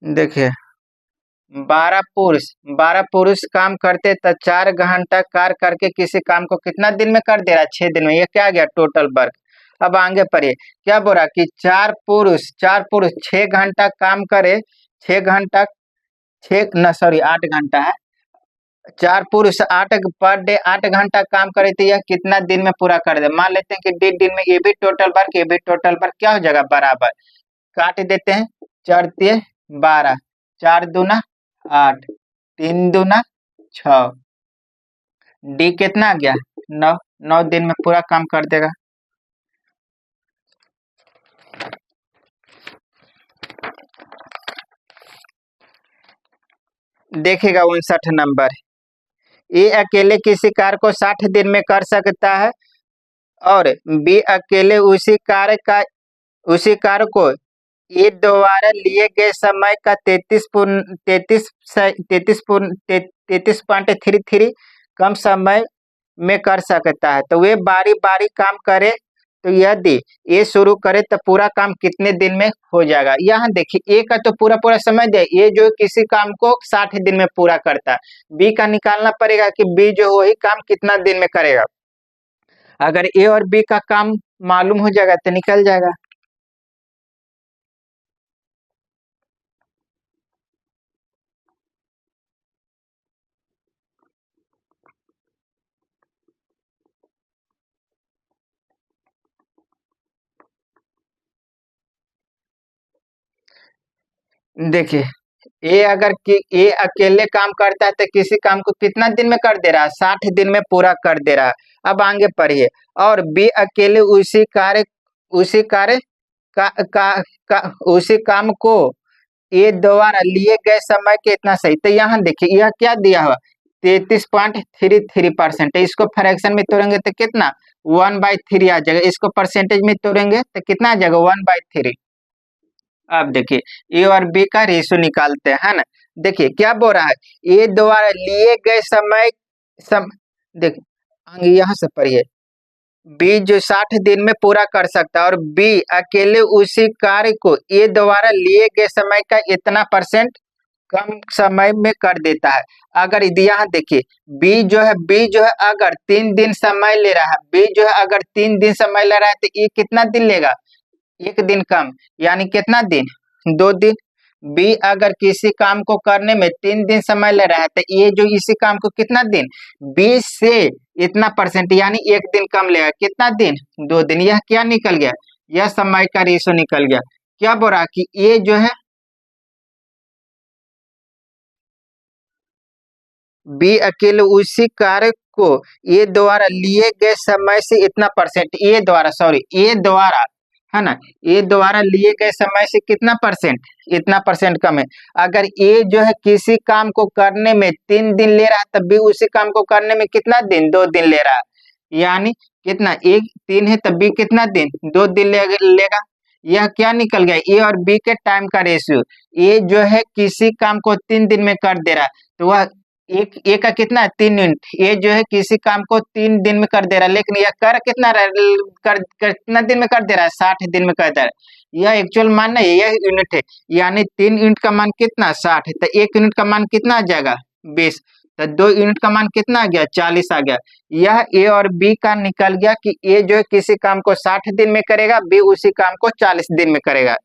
देखिए 12 पुरुष काम करते तो 4 घंटा कार्य करके किसी काम को कितना दिन में कर दे रहा है, 6 दिन में। ये क्या आ गया, टोटल वर्क। अब आगे पढ़िए, क्या बोल रहा कि 4 पुरुष 6 घंटा काम करे, 6 घंटा, 8 घंटा है। 4 पुरुष 8 पर डे 8 घंटा काम करे तो यह कितना दिन में पूरा कर दे। मान लेते हैं कि दिन में ये भी टोटल वर्क, ये भी टोटल वर्क, क्या हो जाएगा, बराबर। काट देते हैं, 4×3 = 12, 4×2 = 8, 3×2 = 6, डी कितना आ गया, 9। 9 दिन में पूरा काम कर देगा। देखिएगा 59 नंबर, ए अकेले किसी कार्य को 60 दिन में कर सकता है और बी अकेले उसी कार्य को ए द्वारा लिए गए समय का 33.33 कम समय में कर सकता है। तो वे बारी बारी काम करे तो यदि ये शुरू करे तो पूरा काम कितने दिन में हो जाएगा। यहाँ देखिए ए का तो पूरा पूरा समय दे, ये जो किसी काम को 60 दिन में पूरा करता है। बी का निकालना पड़ेगा कि बी जो वही काम कितना दिन में करेगा। अगर ए और बी का काम मालूम हो जाएगा तो निकल जाएगा। देखिए ए अकेले काम करता है तो किसी काम को कितना दिन में कर दे रहा है, 60 दिन में पूरा कर दे रहा है। अब आगे पढ़िए, और बी अकेले उसी काम को ए द्वारा लिए गए समय के इतना सही। तो यहाँ देखिए यह क्या दिया हुआ, 33.33%। इसको फ्रैक्शन में तोड़ेंगे तो कितना, 1/3 आ जाएगा। इसको परसेंटेज में तोड़ेंगे तो कितना आ जाएगा, 1/3। अब देखिए ए और बी का रेशो निकालते हैं, है ना। देखिए क्या बोल रहा है, ए द्वारा लिए गए देखिए आगे यहाँ से पढ़िए, बी जो 60 दिन में पूरा कर सकता है और बी अकेले उसी कार्य को ए द्वारा लिए गए समय का इतना परसेंट कम समय में कर देता है। अगर यहाँ देखिए बी जो है अगर 3 दिन समय ले रहा है, बी जो है अगर 3 दिन समय ले रहा है तो ये कितना दिन लेगा, 1 दिन कम, यानी कितना दिन, 2 दिन। बी अगर किसी काम को करने में 3 दिन समय ले रहा है तो ये जो इसी काम को कितना दिन, 20 से इतना परसेंट यानी 1 दिन कम लेगा, कितना दिन, 2 दिन। यह क्या निकल गया, यह समय का रेशो निकल गया। क्या बोल रहा कि ये जो है बी अकेले उसी कार्य को ए द्वारा लिए गए समय से इतना परसेंट, ए द्वारा है ना, ए द्वारा लिए गए समय से कितना परसेंट, इतना परसेंट कम है। अगर ए जो है किसी काम को करने में 3 दिन ले रहा है तब भी उसी काम को करने में कितना दिन, 2 दिन ले रहा है। यानी कितना, 3 है तब भी कितना दिन, 2 दिन लेगा। यह क्या निकल गया, ए और बी के टाइम का रेशियो। ए जो है किसी काम को 3 दिन में कर दे रहा है तो वह ए का कितना है 3 यूनिट। ये जो है किसी काम को 3 दिन में कर दे रहा है, लेकिन यह कर कितना कितना दिन में कर दे रहा है, 60 दिन में कर दे रहा है। यह एक्चुअल मान नहीं है, यह यूनिट है, यानी 3 यूनिट का मान कितना 60 है, तो 1 यूनिट का मान कितना आ जाएगा 20। तो 2 यूनिट का मान कितना आ गया 40 आ गया। यह ए और बी का निकल गया कि ए जो है किसी काम को 60 दिन में करेगा, बी उसी काम को 40 दिन में करेगा।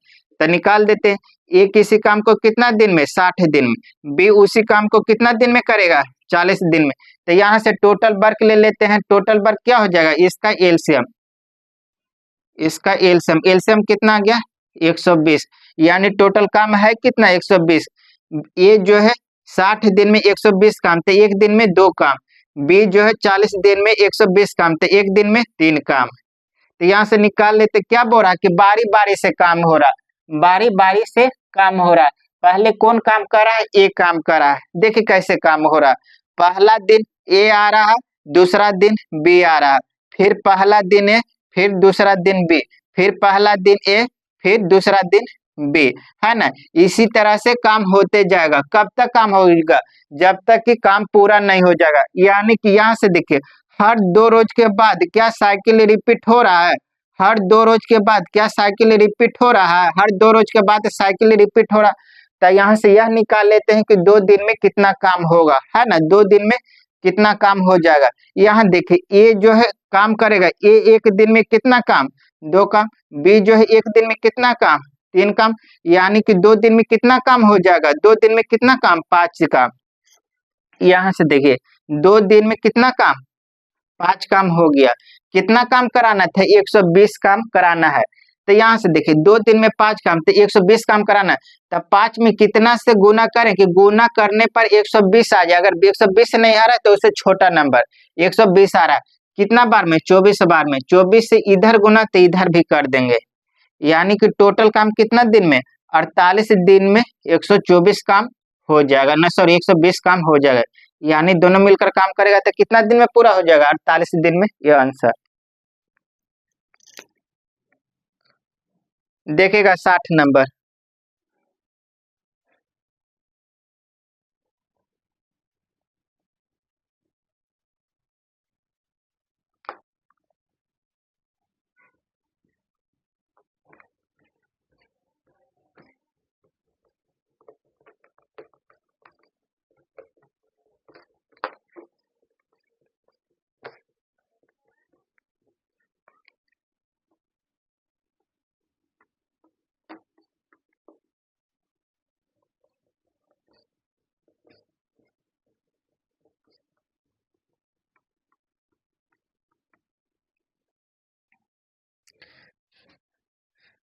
तो निकाल देते हैं, ए किसी काम को कितना दिन में 60 दिन में, बी उसी काम को कितना दिन में करेगा 40 दिन में। तो यहाँ से टोटल वर्क ले लेते हैं, टोटल वर्क क्या हो जाएगा इसका एलसीएम, एलसीएम कितना आ गया 120, यानी टोटल काम है कितना 120। ए जो है 60 दिन में 120 काम, तो 1 दिन में 2 काम, बी जो है 40 दिन में 120 काम, तो 1 दिन में 3 काम। तो यहाँ से निकाल लेते क्या बोल रहा है कि बारी बारी से काम हो रहा, बारी बारी से काम हो रहा है। पहले कौन काम कर रहा है, ए काम कर रहा है। देखिए कैसे काम हो रहा है, पहला दिन ए आ रहा है, दूसरा दिन बी आ रहा है, फिर पहला दिन ए, फिर दूसरा दिन बी, फिर पहला दिन ए, फिर दूसरा दिन बी, है ना। इसी तरह से काम होते जाएगा। कब तक काम होगा, जब तक कि काम पूरा नहीं हो जाएगा। यानी कि यहाँ से देखिए हर 2 रोज के बाद क्या साइकिल रिपीट हो रहा है, हर 2 रोज के बाद क्या साइकिल रिपीट हो रहा है, हर 2 रोज के बाद साइकिल रिपीट हो रहा। तो यहाँ से यह निकाल लेते हैं कि 2 दिन में कितना काम होगा, है ना, 2 दिन में कितना काम हो जाएगा। यहाँ देखिए ए जो है काम करेगा, ए 1 दिन में कितना काम 2 काम, बी जो है 1 दिन में कितना काम 3 काम, यानी कि 2 दिन में कितना काम हो जाएगा, 2 दिन में कितना काम 5 काम। यहाँ से देखिए 2 दिन में कितना काम 5 काम हो गया। कितना काम कराना था 120 काम कराना है। तो यहाँ से देखिए 2 दिन में 5 काम, तो 120 काम कराना है। तो 5 में कितना से गुना करें कि गुना करने पर 120 आ जाए। अगर 120 नहीं आ रहा है तो उससे छोटा नंबर 120 आ रहा है, कितना बार में 24 बार में, 24 से इधर गुना तो इधर भी कर देंगे, यानी कि टोटल काम कितना दिन में 48 दिन में 124 काम हो जाएगा, ना सॉरी 120 काम हो जाएगा। यानी दोनों मिलकर काम करेगा तो कितना दिन में पूरा हो जाएगा 48 दिन में। यह आंसर देखेगा 60 नंबर।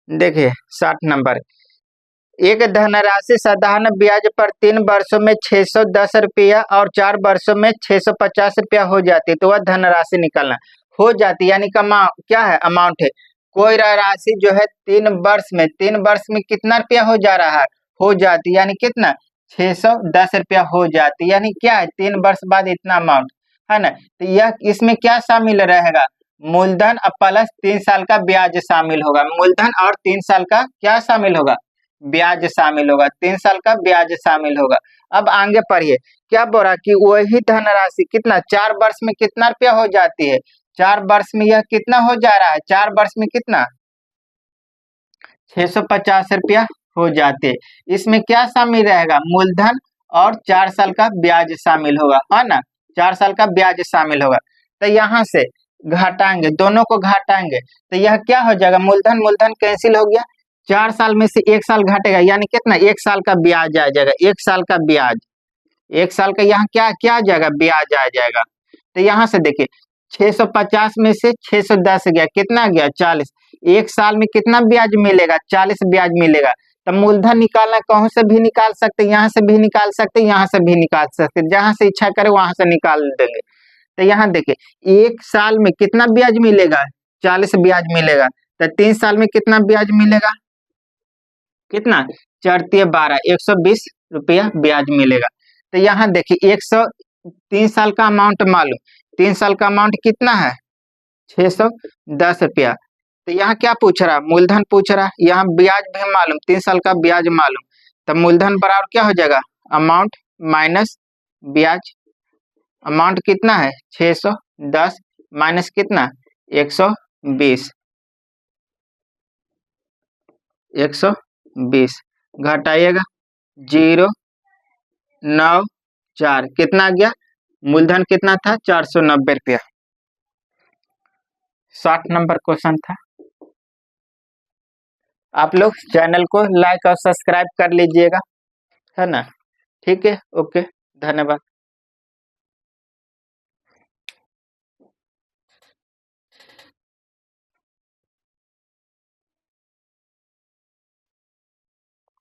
देखिए 60 नंबर, एक धनराशि साधारण ब्याज पर 3 वर्षों में 610 रुपया और 4 वर्षों में 650 रुपया हो जाती है। तो वह धनराशि निकालना हो जाती, यानी का क्या है अमाउंट है। कोई राशि जो है 3 वर्ष में कितना रुपया हो जा रहा है, हो जाती, यानी कितना 610 रुपया हो जाती, यानी क्या है 3 वर्ष बाद इतना अमाउंट, है ना। तो यह इसमें क्या शामिल रहेगा, मूलधन प्लस 3 साल का ब्याज शामिल होगा। मूलधन और 3 साल का क्या शामिल होगा, ब्याज शामिल होगा, 3 साल का ब्याज शामिल होगा। अब आगे पढ़िए क्या बोला कि वही धनराशि कितना 4 वर्ष में कितना रुपया हो जाती है, 4 वर्ष में यह कितना हो जा रहा है, 4 वर्ष में कितना 650 रुपया हो जाते हैं। इसमें क्या शामिल रहेगा, मूलधन और 4 साल का ब्याज शामिल होगा, है ना, 4 साल का ब्याज शामिल होगा। तो यहाँ से घटाएंगे, दोनों को घटाएंगे तो यह क्या हो जाएगा, मूलधन मूलधन कैंसिल हो गया, 4 साल में से 1 साल घटेगा, यानी कितना 1 साल का ब्याज आ जाएगा, 1 साल का ब्याज, 1 साल का यहाँ क्या क्या आ जाएगा, ब्याज आ जाएगा। तो यहाँ से देखिए 650 में से 610 गया, कितना गया 40, 1 साल में कितना ब्याज मिलेगा 40 ब्याज मिलेगा। तो मूलधन निकालना कहीं से भी निकाल सकते, यहाँ से भी निकाल सकते, यहाँ से भी निकाल सकते, जहां से इच्छा करे वहां से निकाल देंगे। तो यहाँ देखिए 1 साल में कितना ब्याज मिलेगा 40 ब्याज मिलेगा, तो 3 साल में कितना ब्याज मिलेगा, कितना 4 12 120 रुपया ब्याज मिलेगा। तो यहाँ देखिए 3 साल का अमाउंट मालूम, 3 साल का अमाउंट कितना है 610 रुपया। तो यहाँ क्या पूछ रहा, मूलधन पूछ रहा, यहाँ ब्याज भी मालूम, 3 साल का ब्याज मालूम। तो मूलधन बराबर क्या हो जाएगा, अमाउंट माइनस ब्याज अमाउंट कितना है 610 माइनस कितना 120 120 घटाइएगा 094 कितना आ गया मूलधन कितना था 490 रुपया। 60 नंबर क्वेश्चन था। आप लोग चैनल को लाइक और सब्सक्राइब कर लीजिएगा, है ना। ठीक है, ओके, धन्यवाद।